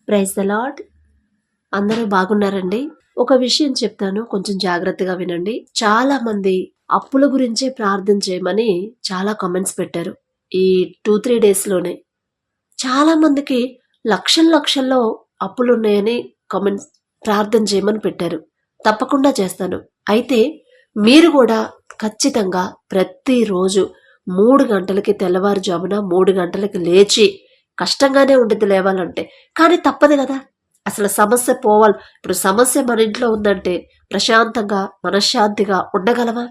Praise the lord. అందరూ బాగున్నారండి? ఒక విషయం చెప్తాను, కొంచెం జాగ్రత్తగా వినండి. చాలా మంది అప్పుల గురించే ప్రార్థన చేయమని చాలా కామెంట్స్ పెట్టారు ఈ 2-3 డేస్లోనే. చాలా మందికి లక్షల్లో అప్పులున్నాయని కామెంట్స్ ప్రార్థన చేయమని పెట్టారు. తప్పకుండా చేస్తాను. అయితే మీరు కూడా ఖచ్చితంగా ప్రతిరోజు 3 గంటలకి, తెల్లవారుజామున 3 గంటలకి లేచి, కష్టంగానే ఉండేది లేవాలంటే, కానీ తప్పదు కదా. అసలు సమస్య పోవాలి. ఇప్పుడు సమస్య మన ఇంట్లో ఉందంటే ప్రశాంతంగా మనశ్శాంతిగా ఉండగలమా?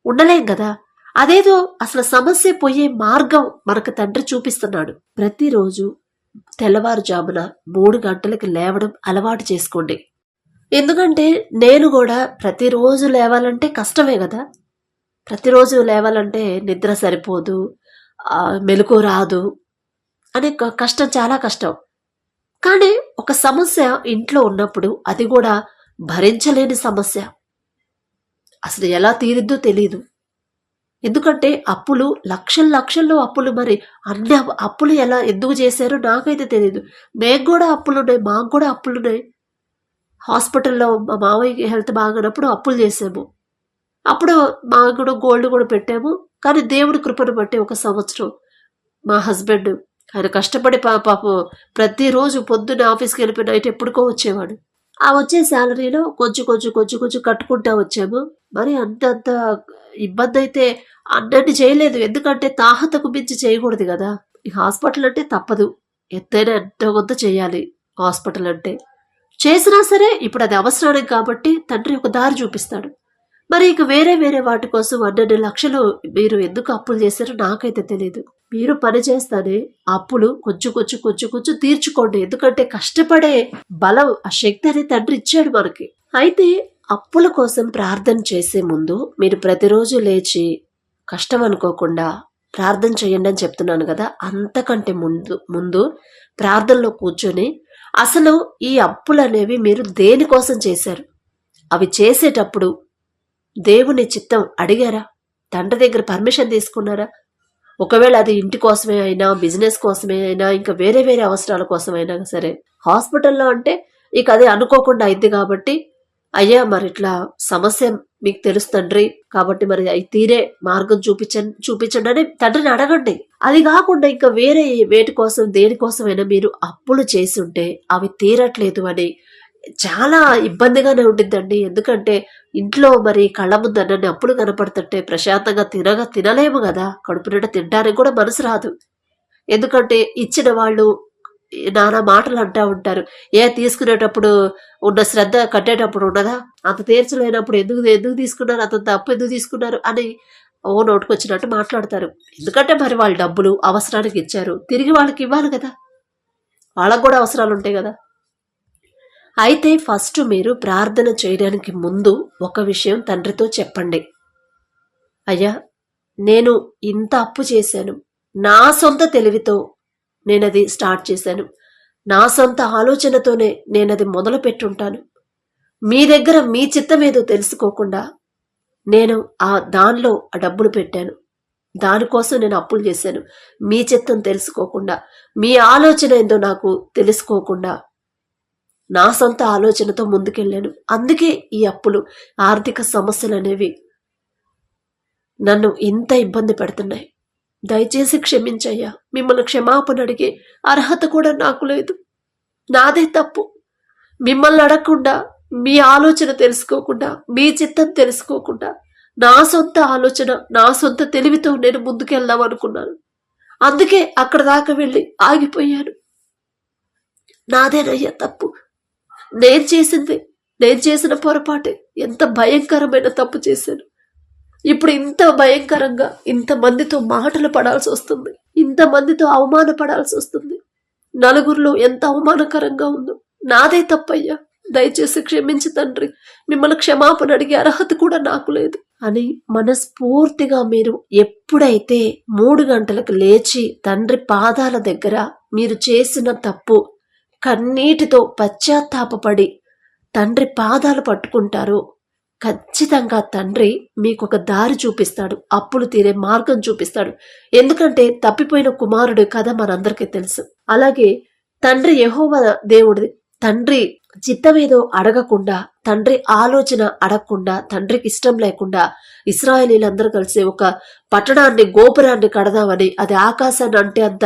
ఉండలేం కదా. అదేదో అసలు సమస్య పోయే మార్గం మనకు తండ్రి చూపిస్తున్నాడు. ప్రతిరోజు తెల్లవారుజామున 3 గంటలకి లేవడం అలవాటు చేసుకోండి. ఎందుకంటే నేను కూడా ప్రతిరోజు లేవాలంటే కష్టమే కదా. ప్రతిరోజు లేవాలంటే నిద్ర సరిపోదు, మెలకు రాదు అనే కష్టం, చాలా కష్టం. కానీ ఒక సమస్య ఇంట్లో ఉన్నప్పుడు, అది కూడా భరించలేని సమస్య, అసలు ఎలా తీరిద్దో తెలీదు. ఎందుకంటే అప్పులు లక్షల్లో అప్పులు. మరి అన్ని అప్పులు ఎందుకు చేశారో నాకైతే తెలీదు. మేము కూడా అప్పులున్నాయి, మాకు కూడా అప్పులున్నాయి. హాస్పిటల్లో మా మావయ్యకి హెల్త్ బాగానప్పుడు అప్పులు చేసాము. అప్పుడు మాకు కూడా గోల్డ్ కూడా పెట్టాము. కానీ దేవుడి కృపను బట్టి ఒక సంవత్సరం మా హస్బెండ్ ఆయన కష్టపడి పాపం ప్రతిరోజు పొద్దున్న ఆఫీస్కి వెళ్ళిపోయి నైట్ ఎప్పుడుకో వచ్చేవాడు. ఆ వచ్చే శాలరీలో కొంచెం కట్టుకుంటా వచ్చాము. మరి అంత ఇబ్బంది అయితే అన్నట్టు చేయలేదు. ఎందుకంటే తాహతకు మించి చేయకూడదు కదా. ఈ హాస్పిటల్ అంటే తప్పదు, ఎంతైనా ఎంతో కొంత చేయాలి. హాస్పిటల్ అంటే చేసినా సరే ఇప్పుడు అది అవసరానికి కాబట్టి తండ్రి ఒక దారి చూపిస్తాడు. మరి ఇక వేరే వాటి కోసం 12 లక్షలు మీరు ఎందుకు అప్పులు చేశారో నాకైతే తెలియదు. మీరు పని చేస్తానే అప్పులు కొంచెం తీర్చుకోండి. ఎందుకంటే కష్టపడే బలం, ఆ శక్తి అని తండ్రి ఇచ్చాడు మనకి. అయితే అప్పుల కోసం ప్రార్థన చేసే ముందు మీరు ప్రతిరోజు లేచి కష్టం అనుకోకుండా ప్రార్థన చేయండి అని చెప్తున్నాను కదా. అంతకంటే ముందు ప్రార్థనలో కూర్చొని అసలు ఈ అప్పులు అనేవి మీరు దేనికోసం చేశారు, అవి చేసేటప్పుడు దేవుని చిత్తం అడిగారా? తండ్రి దగ్గర పర్మిషన్ తీసుకున్నారా? ఒకవేళ అది ఇంటి కోసమే అయినా, బిజినెస్ కోసమే అయినా, ఇంకా వేరే అవసరాల కోసమైనా సరే. హాస్పిటల్లో అంటే ఇక అది అనుకోకుండా అయింది కాబట్టి, అయ్యా మరి ఇట్లా సమస్య మీకు తెలుసు తండ్రి, కాబట్టి మరి అవి తీరే మార్గం చూపించండి అని తండ్రిని అడగండి. అది కాకుండా ఇంకా వేరే వేటి కోసం, దేనికోసమైనా మీరు అప్పులు చేసి ఉంటే అవి తీరట్లేదు అని చాలా ఇబ్బందిగానే ఉంటుందండి. ఎందుకంటే ఇంట్లో మరి కళ్ళ ముందు అన్నీ అప్పులు కనపడుతుంటే ప్రశాంతంగా తినలేము కదా. కడుపు నిండా తినడానికి కూడా మనసు రాదు. ఎందుకంటే ఇచ్చిన వాళ్ళు నానా మాటలు అంటూ ఉంటారు. తీసుకునేటప్పుడు ఉన్న శ్రద్ధ కట్టేటప్పుడు ఉన్నదా? అంత తీర్చలేనప్పుడు ఎందుకు తీసుకున్నారు, అంత అప్పు ఎందుకు తీసుకున్నారు అని నోటుకొచ్చినట్టు మాట్లాడతారు. ఎందుకంటే మరి వాళ్ళ డబ్బులు అవసరానికి ఇచ్చారు, తిరిగి వాళ్ళకి ఇవ్వాలి కదా. వాళ్ళకు కూడా అవసరాలు ఉంటాయి కదా. అయితే ఫస్ట్ మీరు ప్రార్థన చేయడానికి ముందు ఒక విషయం తండ్రితో చెప్పండి. అయ్యా, నేను ఇంత అప్పు చేశాను, నా సొంత తెలివితో నేనది స్టార్ట్ చేశాను, నా సొంత ఆలోచనతోనే నేనది మొదలు పెట్టుంటాను. మీ దగ్గర మీ చిత్తం ఏదో తెలుసుకోకుండా నేను దానిలో ఆ డబ్బులు పెట్టాను, దానికోసం నేను అప్పులు చేశాను. మీ చిత్తం తెలుసుకోకుండా, మీ ఆలోచన ఏందో నాకు తెలుసుకోకుండా నా సొంత ఆలోచనతో ముందుకెళ్ళాను. అందుకే ఈ అప్పులు, ఆర్థిక సమస్యలు అనేవి నన్ను ఇంత ఇబ్బంది పెడుతున్నాయి. దయచేసి క్షమించయ్యా. మిమ్మల్ని క్షమాపణ అడిగే అర్హత కూడా నాకు లేదు. నాదే తప్పు. మిమ్మల్ని అడగకుండా, మీ ఆలోచన తెలుసుకోకుండా, మీ చిత్తం తెలుసుకోకుండా, నా సొంత ఆలోచన, నా సొంత తెలివితో నేను ముందుకెళ్దాం అనుకున్నాను. అందుకే అక్కడ దాకా వెళ్ళి ఆగిపోయాను. నాదేనయ్యా తప్పు. నేను చేసిన పొరపాటే. ఎంత భయంకరమైన తప్పు చేశాను. ఇప్పుడు ఇంత భయంకరంగా ఇంతమందితో మాటలు పడాల్సి వస్తుంది, ఇంతమందితో అవమానపడాల్సి వస్తుంది. నలుగురిలో ఎంత అవమానకరంగా ఉందో. నాదే తప్పయ్యా, దయచేసి క్షమించి తండ్రి. మిమ్మల్ని క్షమాపణ అడిగే అర్హత కూడా నాకు లేదు అని మనస్ఫూర్తిగా మీరు ఎప్పుడైతే 3 గంటలకు లేచి తండ్రి పాదాల దగ్గర మీరు చేసిన తప్పు కన్నీటితో పశ్చాత్తాపపడి తండ్రి పాదాలు పట్టుకుంటారు, ఖచ్చితంగా తండ్రి మీకు ఒక దారి చూపిస్తాడు, అప్పులు తీరే మార్గం చూపిస్తాడు. ఎందుకంటే తప్పిపోయిన కుమారుడు కథ మనందరికీ తెలుసు. అలాగే తండ్రి యెహోవా దేవుడిది. తండ్రి చిత్తమేదో అడగకుండా, తండ్రి ఆలోచన అడగకుండా, తండ్రికి ఇష్టం లేకుండా ఇశ్రాయేలీలందరూ కలిసి ఒక పట్టణాన్ని, గోపురాన్ని కడదామని, అది ఆకాశాన్ని అంటే అంత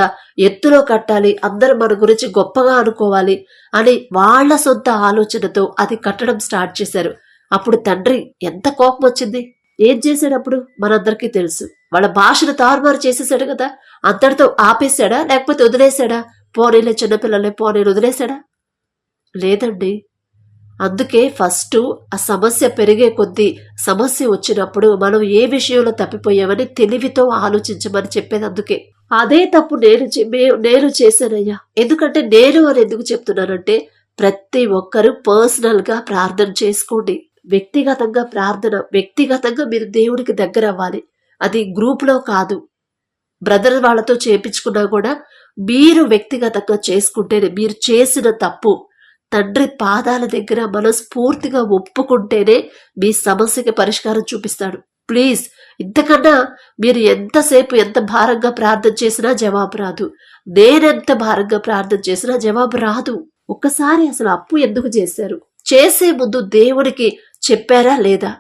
ఎత్తులో కట్టాలి, అందరూ మన గురించి గొప్పగా అనుకోవాలి అని వాళ్ళ సొంత ఆలోచనతో అది కట్టడం స్టార్ట్ చేశారు. అప్పుడు తండ్రి ఎంత కోపం వచ్చింది. ఏం చేశాడు అప్పుడు మనందరికీ తెలుసు. వాళ్ళ భాషను తారుమారు చేసేసాడు కదా. అంతటితో ఆపేశాడా లేకపోతే వదిలేశాడా? పోనీలే చిన్నపిల్లలే పోనీ వదిలేశాడా? లేదండి. అందుకే ఫస్ట్ ఆ సమస్య పెరిగే కొద్దీ, సమస్య వచ్చినప్పుడు మనం ఏ విషయంలో తప్పిపోయామని తెలివితో ఆలోచించమని చెప్పేది అందుకే. అదే తప్పు నేను చేశానయ్యా. ఎందుకంటే నేను అని ఎందుకు చెప్తున్నానంటే, ప్రతి ఒక్కరూ పర్సనల్ గా ప్రార్థన చేసుకోండి. వ్యక్తిగతంగా ప్రార్థన, వ్యక్తిగతంగా మీరు దేవుడికి దగ్గర అవ్వాలి. అది గ్రూప్ లో కాదు. బ్రదర్ వాళ్ళతో చేపించుకున్నా కూడా మీరు వ్యక్తిగతంగా చేసుకుంటేనే, మీరు చేసిన తప్పు తండ్రి పాదాల దగ్గర మనస్ఫూర్తిగా ఒప్పుకుంటేనే మీ సమస్యకి పరిష్కారం చూపిస్తాడు. ప్లీజ్, ఇంతకన్నా మీరు ఎంతసేపు ఎంత భారంగా ప్రార్థన చేసినా జవాబు రాదు. నేనెంత భారంగా ప్రార్థన చేసినా జవాబు రాదు. ఒక్కసారి అసలు అప్పు ఎందుకు చేశారు? చేసే ముందు దేవుడికి చెప్పారా లేదా?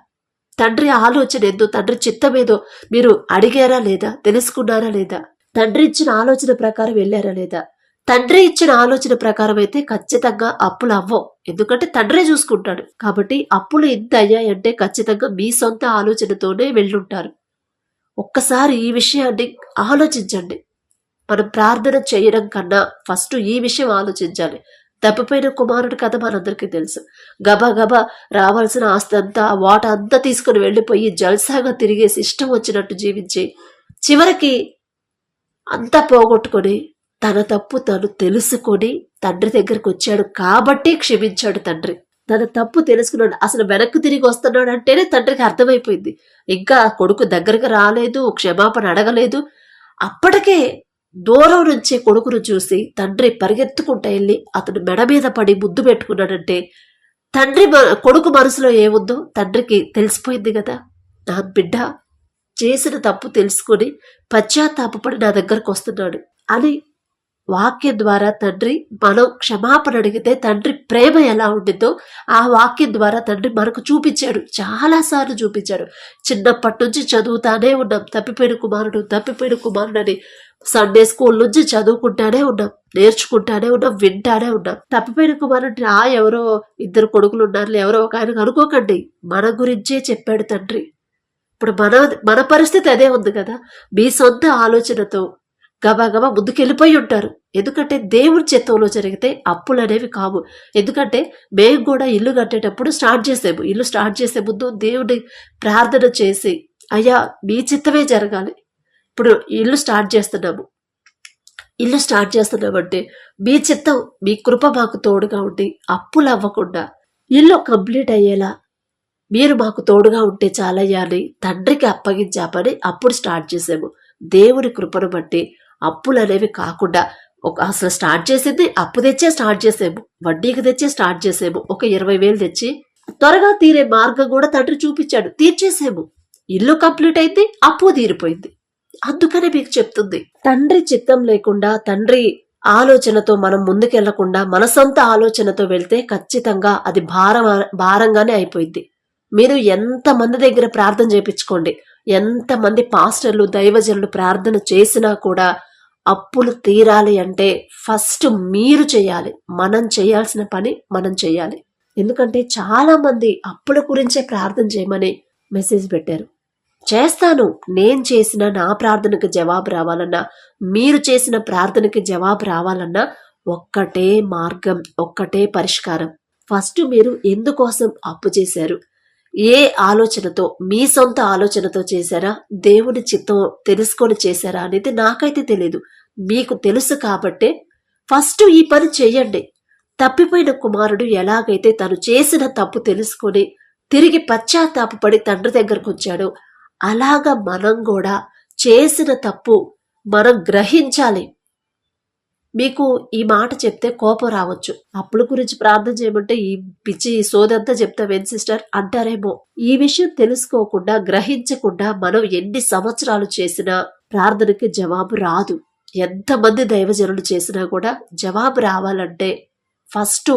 తండ్రి ఆలోచన ఏందో, తండ్రి చిత్తం ఏదో మీరు అడిగారా లేదా? తెలుసుకున్నారా లేదా? తండ్రి ఇచ్చిన ఆలోచన ప్రకారం వెళ్ళారా లేదా? తండ్రి ఇచ్చిన ఆలోచన ప్రకారం అయితే ఖచ్చితంగా అప్పులు అవ్వవు. ఎందుకంటే తండ్రే చూసుకుంటాడు. కాబట్టి అప్పులు ఇంత అయ్యాయంటే ఖచ్చితంగా మీ సొంత ఆలోచనతోనే వెళ్ళుంటారు. ఒక్కసారి ఈ విషయాన్ని ఆలోచించండి. మనం ప్రార్థన చేయడం కన్నా ఫస్ట్ ఈ విషయం ఆలోచించాలి. తప్పిపోయిన కుమారుడి కథ మనందరికీ తెలుసు. గబా గబా రావాల్సిన ఆస్తి అంతా, వాట అంతా తీసుకుని వెళ్ళిపోయి జల్సాగా తిరిగేసి ఇష్టం వచ్చినట్టు జీవించి చివరికి అంతా పోగొట్టుకొని తన తప్పు తను తెలుసుకొని తండ్రి దగ్గరకు వచ్చాడు కాబట్టి క్షమించాడు తండ్రి. తన తప్పు తెలుసుకున్నాడు. అసలు వెనక్కి తిరిగి వస్తున్నాడు అంటేనే తండ్రికి అర్థమైపోయింది. ఇంకా కొడుకు దగ్గరకు రాలేదు, క్షమాపణ అడగలేదు. అప్పటికే దూరం నుంచి కొడుకును చూసి తండ్రి పరిగెత్తుకుంటూ వెళ్ళి అతను మెడ మీద పడి ముద్దు పెట్టుకున్నాడంటే కొడుకు మనసులో ఏముందో తండ్రికి తెలిసిపోయింది కదా. నా బిడ్డ చేసిన తప్పు తెలుసుకొని పశ్చాత్తాపడి నా దగ్గరకు వస్తున్నాడు అని వాక్యం ద్వారా తండ్రి మనం క్షమాపణ అడిగితే తండ్రి ప్రేమ ఎలా ఉండిందో ఆ వాక్యం ద్వారా తండ్రి మనకు చూపించాడు. చాలాసార్లు చూపించాడు. చిన్నప్పటి నుంచి చదువుతానే ఉన్నాం, తప్పిపోయిన కుమారుడు అని. సండే స్కూల్ నుంచి చదువుకుంటానే ఉన్నాం, నేర్చుకుంటానే ఉన్నాం, వింటానే ఉన్నాం. తప్పిపోయిన కుమారుడు ఎవరో ఇద్దరు కొడుకులు ఉన్నారు, ఎవరో ఒక ఆయనకు అనుకోకండి. మన గురించే చెప్పాడు తండ్రి. ఇప్పుడు మన పరిస్థితి అదే ఉంది కదా. మీ సొంత ఆలోచనతో గబాగబా ముందుకెళ్ళిపోయి ఉంటారు. ఎందుకంటే దేవుడి చిత్తంలో జరిగితే అప్పులు అనేవి కావు. ఎందుకంటే మేము కూడా ఇల్లు కట్టేటప్పుడు ఇల్లు స్టార్ట్ చేసే ముందు దేవుడి ప్రార్థన చేసి, అయ్యా మీ చిత్తమే జరగాలి. ఇప్పుడు ఇల్లు స్టార్ట్ చేస్తున్నామంటే మీ చిత్తం, మీ కృప మాకు తోడుగా ఉండి అప్పులు అవ్వకుండా ఇల్లు కంప్లీట్ అయ్యేలా మీరు మాకు తోడుగా ఉంటే చాలయ్యా అని తండ్రికి అప్పగించామని అప్పుడు స్టార్ట్ చేసాము. దేవుడి కృపను బట్టి అప్పులు అనేవి కాకుండా అసలు స్టార్ట్ చేసింది అప్పు తెచ్చే స్టార్ట్ చేసాము, వడ్డీకి తెచ్చే స్టార్ట్ చేసాము. ఒక 20,000 తెచ్చి త్వరగా తీరే మార్గం కూడా తండ్రి చూపించాడు, తీర్చేసాము. ఇల్లు కంప్లీట్ అయింది, అప్పు తీరిపోయింది. అందుకనే మీకు చెప్తుంది, తండ్రి చిత్తం లేకుండా, తండ్రి ఆలోచనతో మనం ముందుకెళ్లకుండా మన సొంత ఆలోచనతో వెళ్తే ఖచ్చితంగా అది భారంగానే అయిపోయింది. మీరు ఎంతమంది దగ్గర ప్రార్థన చేయించుకోండి, ఎంతమంది పాస్టర్లు దైవజనులు ప్రార్థన చేసినా కూడా అప్పులు తీరాలి అంటే ఫస్ట్ మీరు చేయాలి. మనం చేయాల్సిన పని మనం చేయాలి. ఎందుకంటే చాలా మంది అప్పుల గురించే ప్రార్థన చేయమని మెసేజ్ పెట్టారు. చేస్తాను. నేను చేసిన నా ప్రార్థనకి జవాబు రావాలన్నా, మీరు చేసిన ప్రార్థనకి జవాబు రావాలన్నా ఒక్కటే మార్గం, ఒక్కటే పరిష్కారం. ఫస్ట్ మీరు ఎందుకోసం అప్పు చేశారు, ఏ ఆలోచనతో, మీ సొంత ఆలోచనతో చేశారా, దేవుని చిత్తం తెలుసుకొని చేశారా అనేది నాకైతే తెలియదు. మీకు తెలుసు కాబట్టే ఫస్ట్ ఈ పని చేయండి. తప్పిపోయిన కుమారుడు ఎలాగైతే తను చేసిన తప్పు తెలుసుకొని తిరిగి పశ్చాత్తాపపడి తండ్రి దగ్గరకు వచ్చాడో అలాగా మనం కూడా చేసిన తప్పు మనం గ్రహించాలి. మీకు ఈ మాట చెప్తే కోపం రావచ్చు. అప్పుల గురించి ప్రార్థన చేయమంటే ఈ పిచ్చి సోదంతా చెప్తావేం సిస్టర్ అంటారేమో. ఈ విషయం తెలుసుకోకుండా, గ్రహించకుండా మనం ఎన్ని సంవత్సరాలు చేసినా ప్రార్థనకి జవాబు రాదు. ఎంతమంది దైవజనులు చేసినా కూడా జవాబు రావాలంటే ఫస్ట్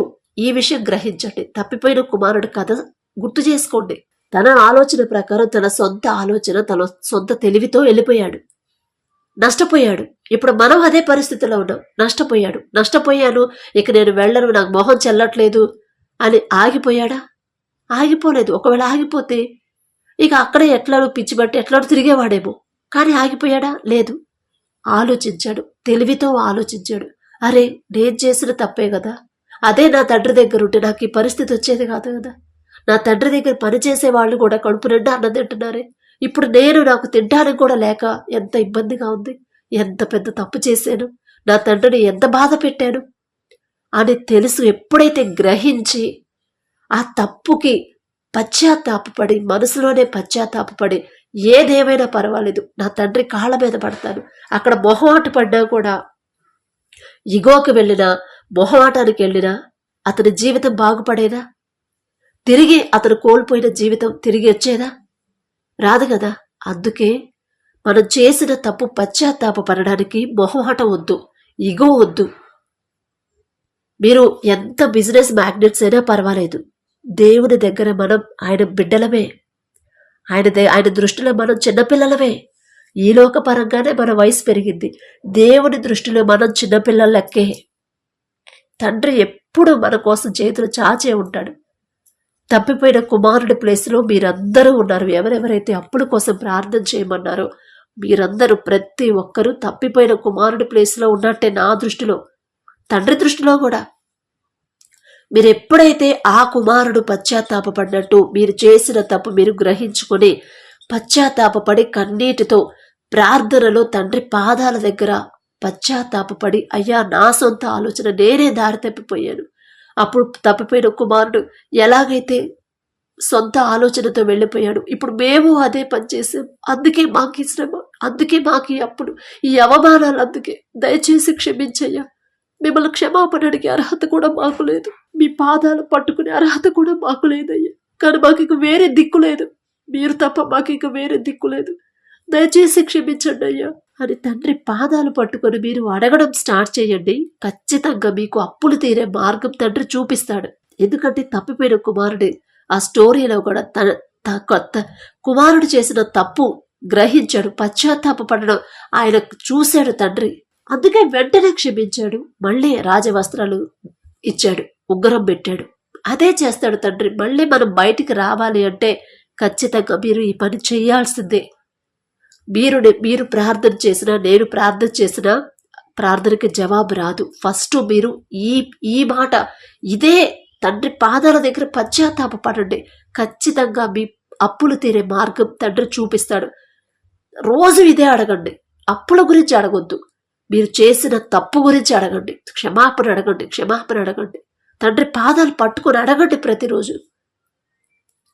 ఈ విషయం గ్రహించండి. తప్పిపోయిన కుమారుడి కథ గుర్తు చేసుకోండి. తన ఆలోచన ప్రకారం తన సొంత ఆలోచన, తన సొంత తెలివితో వెళ్ళిపోయాడు, నష్టపోయాడు. ఇప్పుడు మనం అదే పరిస్థితిలో ఉన్నాం. నష్టపోయాను, ఇక నేను వెళ్ళను, నాకు మొహం చెల్లట్లేదు అని ఆగిపోయాడా? ఆగిపోలేదు. ఒకవేళ ఆగిపోతే ఇక అక్కడే ఎట్లానో పిచ్చిబట్టి ఎట్లానో తిరిగేవాడేమో. కానీ ఆగిపోయాడా? లేదు. ఆలోచించాడు, తెలివితో ఆలోచించాడు. అరే, నేను చేసిన తప్పే కదా, అదే నా తండ్రి దగ్గర ఉంటే నాకు ఈ పరిస్థితి వచ్చేది కాదు కదా. నా తండ్రి దగ్గర పనిచేసే వాళ్ళు కూడా కడుపు నిండా అన్నం తింటున్నారే, ఇప్పుడు నేను నాకు తినడానికి కూడా లేక ఎంత ఇబ్బందిగా ఉంది, ఎంత పెద్ద తప్పు చేశాను, నా తండ్రిని ఎంత బాధ పెట్టాను అని తెలుసు. ఎప్పుడైతే గ్రహించి ఆ తప్పుకి పశ్చాత్తాపపడి, మనసులోనే పశ్చాత్తాపపడి, ఏదేమైనా పర్వాలేదు, నా తండ్రి కాళ్ళ మీద పడతాను, అక్కడ మొహమాట పడ్డా కూడా, ఇగోకి వెళ్ళినా, మొహమాటానికి వెళ్ళినా అతని జీవితం బాగుపడేదా? తిరిగి అతను కోల్పోయిన జీవితం తిరిగి వచ్చేదా? రాదు కదా. అందుకే మనం చేసిన తప్పు పశ్చాత్తాపపడడానికి మొహమాటం వద్దు, ఇగో వద్దు. మీరు ఎంత బిజినెస్ మ్యాగ్నెట్స్ అయినా పర్వాలేదు, దేవుని దగ్గర మనం ఆయన బిడ్డలమే. ఆయన దృష్టిలో మనం చిన్నపిల్లలమే. ఈ లోక పరంగానే మన వయసు పెరిగింది, దేవుని దృష్టిలో మనం చిన్నపిల్లల లెక్కే. తండ్రి ఎప్పుడు మన కోసం చేతులు చాచే ఉంటాడు. తప్పిపోయిన కుమారుడి ప్లేస్లో మీరందరూ ఉన్నారు. ఎవరెవరైతే అప్పుల కోసం ప్రార్థన చేయమన్నారో మీరందరూ, ప్రతి ఒక్కరూ తప్పిపోయిన కుమారుడి ప్లేస్లో ఉన్నట్టే నా దృష్టిలో, తండ్రి దృష్టిలో కూడా. మీరు ఎప్పుడైతే ఆ కుమారుడు పశ్చాత్తాపపడినట్టు మీరు చేసిన తప్పు మీరు గ్రహించుకొని పశ్చాత్తాపపడి కన్నీటితో ప్రార్థనలో తండ్రి పాదాల దగ్గర పశ్చాత్తాపపడి, అయ్యా నా సొంత ఆలోచన, నేనే దారి తప్పిపోయాను. అప్పుడు తప్పిపోయిన కుమారుడు ఎలాగైతే సొంత ఆలోచనతో వెళ్ళిపోయాడు, ఇప్పుడు మేము అదే పని చేసాం, అందుకే మాకు ఈ శ్రమ, అందుకే మాకు ఈ అప్పుడు, ఈ అవమానాలు, అందుకే దయచేసి క్షమించయ్యా. మిమ్మల్ని క్షమాపణ అడిగే అర్హత కూడా మాకు లేదు, మీ పాదాలు పట్టుకునే అర్హత కూడా మాకు లేదయ్యా. కానీ మాకు ఇక వేరే దిక్కు లేదు, మీరు తప్ప మాకు ఇక వేరే దిక్కు లేదు, దయచేసి క్షమించండి అయ్యా అని తండ్రి పాదాలు పట్టుకొని మీరు అడగడం స్టార్ట్ చేయండి. ఖచ్చితంగా మీకు అప్పులు తీరే మార్గం తండ్రి చూపిస్తాడు. ఎందుకంటే తప్పిపోయిన కుమారుడి ఆ స్టోరీలో కూడా కొత్త కుమారుడు చేసిన తప్పు గ్రహించాడు, పశ్చాత్తాపపడడం ఆయన చూశాడు తండ్రి. అందుకే వెంటనే క్షమించాడు, మళ్ళీ రాజవస్త్రాలు ఇచ్చాడు, ఉంగరం పెట్టాడు. అదే చేస్తాడు తండ్రి. మళ్ళీ మనం బయటికి రావాలి అంటే ఖచ్చితంగా మీరు ఈ పని చేయాల్సిందే. మీరు ప్రార్థన చేసినా, నేను ప్రార్థన చేసినా ప్రార్థనకి జవాబు రాదు. ఫస్ట్ మీరు ఈ మాట, ఇదే తండ్రి పాదాల దగ్గర పశ్చాత్తాపపడండి. ఖచ్చితంగా మీ అప్పులు తీరే మార్గం తండ్రి చూపిస్తాడు. రోజు ఇదే అడగండి, అప్పుల గురించి అడగొద్దు, మీరు చేసిన తప్పు గురించి అడగండి, క్షమాపణ అడగండి. తండ్రి పాదాలు పట్టుకొని అడగండి ప్రతిరోజు.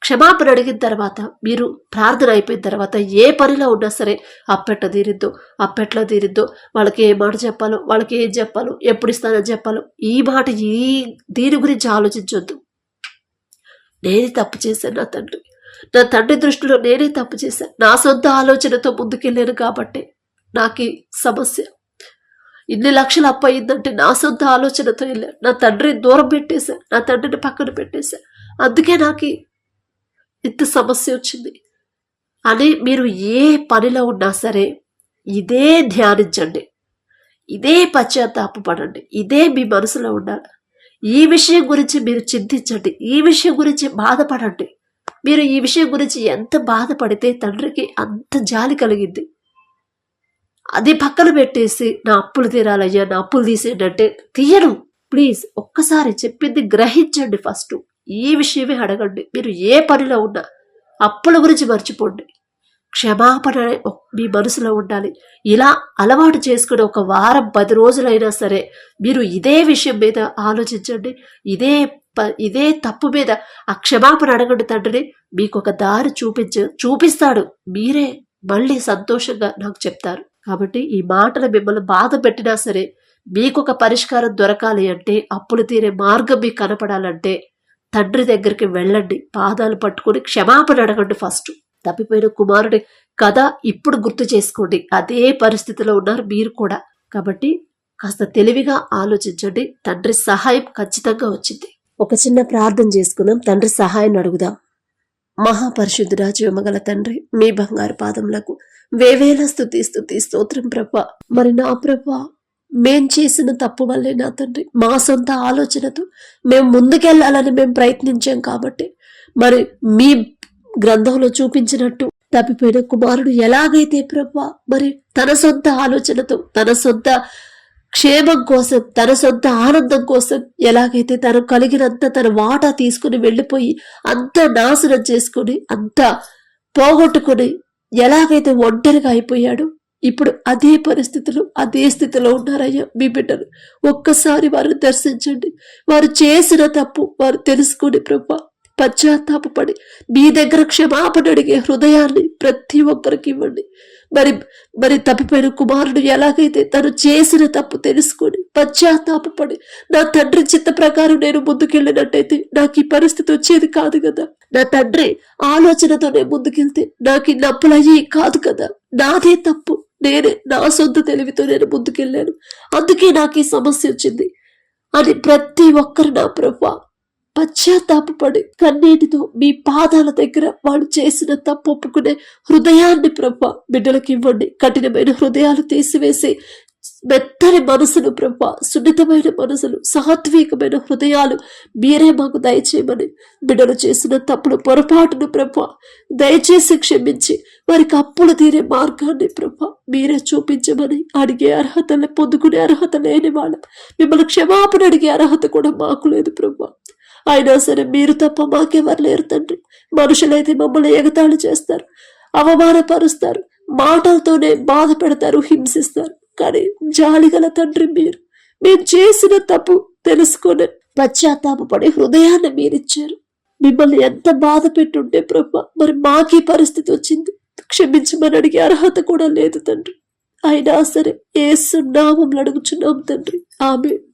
క్షమాపణ అడిగిన తర్వాత, మీరు ప్రార్థన అయిపోయిన తర్వాత ఏ పనిలో ఉన్నా సరే అప్పెట్లో తీరిద్దో, వాళ్ళకి ఏ మాట చెప్పాలో, వాళ్ళకి ఏం చెప్పాలో, ఎప్పుడు ఇస్తానని చెప్పాలో, ఈ మాట దీని గురించి ఆలోచించొద్దు. నేనే తప్పు చేశాను, నా తండ్రి దృష్టిలో నేనే తప్పు చేశాను, నా సొంత ఆలోచనతో ముందుకెళ్ళాను కాబట్టి నాకు ఈ సమస్య. ఇన్ని లక్షలు అప్పు అయిందంటే నా సొంత ఆలోచనతో వెళ్ళాను, నా తండ్రిని దూరం పెట్టేశాను, నా తండ్రిని పక్కన పెట్టేశాను, అందుకే నాకు ఇంత సమస్య వచ్చింది అని మీరు ఏ పనిలో ఉన్నా సరే ఇదే ధ్యానించండి, ఇదే పశ్చాత్తాపపడండి, ఇదే మీ మనసులో ఉండాలి. ఈ విషయం గురించి మీరు చింతించండి, ఈ విషయం గురించి బాధపడండి. మీరు ఈ విషయం గురించి ఎంత బాధపడితే తండ్రికి అంత జాలి కలిగింది. అది పక్కన పెట్టేసి నా అప్పులు తీరాలయ్యా, నా అప్పులు తీసేయండి అంటే తీయను. ప్లీజ్ ఒక్కసారి చెప్పింది గ్రహించండి. ఫస్ట్ ఈ విషయమే అడగండి. మీరు ఏ పనిలో ఉన్నా అప్పుల గురించి మర్చిపోండి, క్షమాపణ మీ మనసులో ఉండాలి. ఇలా అలవాటు చేసుకుని ఒక వారం 10 రోజులైనా సరే మీరు ఇదే విషయం మీద ఆలోచించండి, ఇదే తప్పు మీద ఆ క్షమాపణ అడగండి. తండ్రిని మీకు ఒక దారి చూపిస్తాడు. మీరే మళ్ళీ సంతోషంగా నాకు చెప్తారు. కాబట్టి ఈ మాటలు మిమ్మల్ని బాధ పెట్టినా సరే మీకు ఒక పరిష్కారం దొరకాలి అంటే, అప్పులు తీరే మార్గం మీకు కనపడాలంటే తండ్రి దగ్గరికి వెళ్ళండి, పాదాలు పట్టుకొని క్షమాపణ అడగండి. ఫస్ట్ తప్పిపోయిన కుమారుడి కథ ఇప్పుడు గుర్తు చేసుకోండి. అదే పరిస్థితిలో ఉన్నారు మీరు కూడా. కాబట్టి కాస్త తెలివిగా ఆలోచించండి. తండ్రి సహాయం ఖచ్చితంగా వచ్చింది. ఒక చిన్న ప్రార్థన చేసుకుందాం. తండ్రి సహాయం అడుగుదాం. మహాపరిశుద్ధుడా, జీవమగల తండ్రి, మీ బంగారు పాదములకు వేవేల స్తుతి స్తోత్రం ప్రభా. మరి నా ప్రభా, మేం చేసిన తప్పు వల్లే నా తండ్రి, మా సొంత ఆలోచనతో మేము ముందుకెళ్లాలని మేము ప్రయత్నించాం కాబట్టి, మరి మీ గ్రంథంలో చూపించినట్టు తప్పిపోయిన కుమారుడు ఎలాగైతే ప్రభా మరి తన సొంత ఆలోచనతో, తన సొంత క్షేమం కోసం, తన సొంత ఆనందం కోసం ఎలాగైతే తను కలిగినంత తన వాటా తీసుకుని వెళ్ళిపోయి అంతా నాశనం చేసుకుని అంతా పోగొట్టుకుని ఎలాగైతే ఒంటరిగా అయిపోయాడు, ఇప్పుడు అదే పరిస్థితులు, అదే స్థితిలో ఉన్నారయ్యా మీ బిడ్డలు. ఒక్కసారి వారిని దర్శించండి. వారు చేసిన తప్పు వారు తెలుసుకుని ప్రభా పశ్చాత్తాపడి మీ దగ్గర క్షమాపణ అడిగే హృదయాన్ని ప్రతి ఒక్కరికి ఇవ్వండి. మరి తప్పిపోయిన కుమారుడు ఎలాగైతే తను చేసిన తప్పు తెలుసుకొని పశ్చాత్తాపడి నా తండ్రి చిత్త ప్రకారం నేను ముందుకెళ్ళినట్టయితే నాకు ఈ పరిస్థితి వచ్చేది కాదు కదా, నా తండ్రి ఆలోచనతో నేను ముందుకెళ్తే నాకు ఈ నప్పులయ్యి కాదు కదా, నాదే తప్పు, నేనే నా సొంత తెలివితో నేను ముందుకెళ్ళాను, అందుకే నాకు ఈ సమస్య వచ్చింది అని ప్రతి ఒక్కరు నా ప్రభా పశ్చాత్తాపడి కన్నీటితో మీ పాదాల దగ్గర వాళ్ళు చేసిన తప్పు ఒప్పుకునే హృదయాన్ని ప్రభా బిడ్డలకు ఇవ్వండి. కఠినమైన హృదయాలు తీసివేసి మెత్తని మనసులు ప్రభా, సున్నితమైన మనసులు, సాత్వికమైన హృదయాలు మీరే మాకు దయచేయమని, బిడ్డలు చేసిన తప్పుడు పొరపాటును ప్రభా దయచేసి క్షమించి వారికి అప్పులు తీరే మార్గాన్ని ప్రభా మీరే చూపించమని, అడిగే అర్హత పొందుకునే అర్హత లేని వాళ్ళం, మిమ్మల్ని క్షమాపణ అడిగే అర్హత కూడా మాకు లేదు ప్రభా. అయినా సరే మీరు తప్ప మాకెవరు లేరు తండ్రి. మనుషులైతే మమ్మల్ని ఎగతాళి చేస్తారు, అవమానపరుస్తారు, మాటలతోనే బాధ పెడతారు, హింసిస్తారు. కానీ జాలిగల తండ్రి మీరు, మేము చేసిన తప్పు తెలుసుకొని పశ్చాత్తాపడి హృదయాన్ని మీరిచ్చారు. మిమ్మల్ని ఎంత బాధ పెట్టుంటే ప్రభా మరి మాకీ పరిస్థితి వచ్చింది, క్షమించమని అడిగే అర్హత కూడా లేదు తండ్రి. అయినా సరే యేసు నామములో అడుగుచున్నాం తండ్రి, ఆమేన్.